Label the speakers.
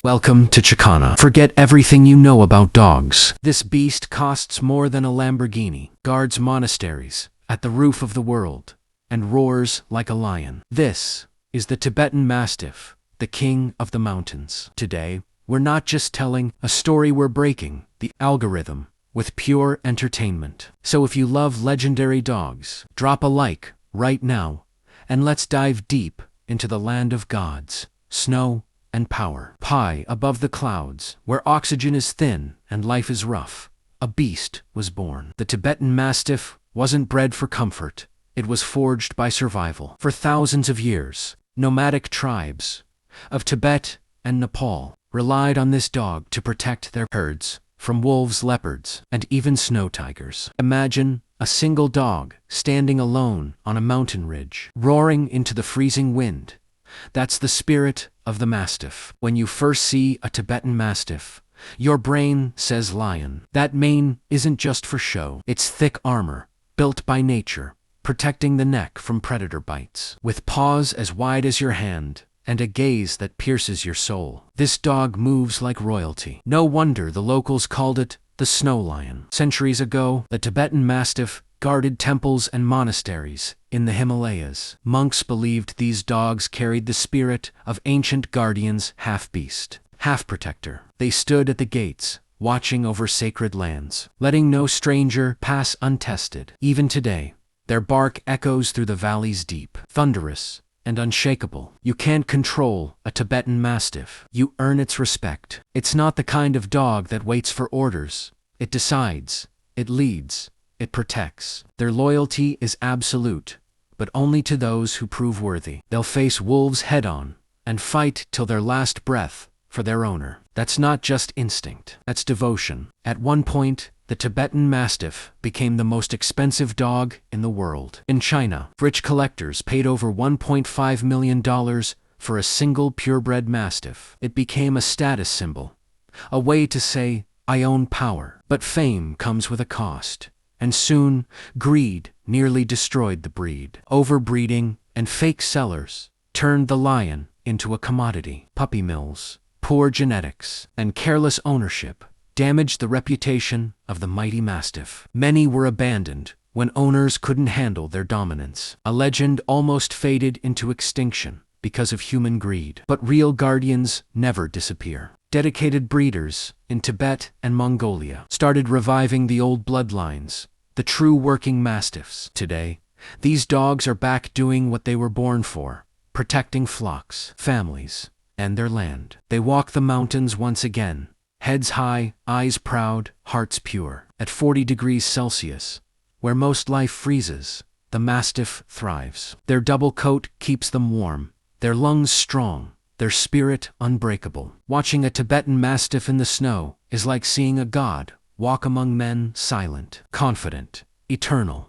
Speaker 1: Welcome to Chakana. Forget everything you know about dogs. This beast costs more than a Lamborghini, guards monasteries at the roof of the world, and roars like a lion. This is the Tibetan Mastiff, the king of the mountains. Today, we're not just telling a story, we're breaking the algorithm with pure entertainment. So if you love legendary dogs, drop a like right now, and let's dive deep into the land of gods, snow, and power. High above the clouds, where oxygen is thin and life is rough, a beast was born. The Tibetan Mastiff wasn't bred for comfort, it was forged by survival. For thousands of years, nomadic tribes of Tibet and Nepal relied on this dog to protect their herds from wolves, leopards, and even snow tigers. Imagine a single dog standing alone on a mountain ridge, roaring into the freezing wind. That's the spirit of the Mastiff. When you first see a Tibetan Mastiff, your brain says lion. That mane isn't just for show. It's thick armor, built by nature, protecting the neck from predator bites. With paws as wide as your hand, and a gaze that pierces your soul, this dog moves like royalty. No wonder the locals called it the snow lion. Centuries ago, the Tibetan Mastiff guarded temples and monasteries in the Himalayas. Monks believed these dogs carried the spirit of ancient guardians, half beast, half protector. They stood at the gates, watching over sacred lands, letting no stranger pass untested. Even today, their bark echoes through the valleys deep, thunderous and unshakable. You can't control a Tibetan Mastiff. You earn its respect. It's not the kind of dog that waits for orders. It decides, it leads, it protects. Their loyalty is absolute, but only to those who prove worthy. They'll face wolves head-on and fight till their last breath for their owner. That's not just instinct, that's devotion. At one point, the Tibetan Mastiff became the most expensive dog in the world. In China, rich collectors paid over $1.5 million for a single purebred Mastiff. It became a status symbol, a way to say, I own power. But fame comes with a cost. And soon, greed nearly destroyed the breed. Overbreeding and fake sellers turned the lion into a commodity. Puppy mills, poor genetics, and careless ownership damaged the reputation of the mighty Mastiff. Many were abandoned when owners couldn't handle their dominance. A legend almost faded into extinction because of human greed. But real guardians never disappear. Dedicated breeders in Tibet and Mongolia started reviving the old bloodlines, the true working Mastiffs. Today, these dogs are back doing what they were born for, protecting flocks, families, and their land. They walk the mountains once again, heads high, eyes proud, hearts pure. At 40 degrees Celsius, where most life freezes, the Mastiff thrives. Their double coat keeps them warm, their lungs strong, their spirit unbreakable. Watching a Tibetan Mastiff in the snow is like seeing a god walk among men, silent, confident, eternal.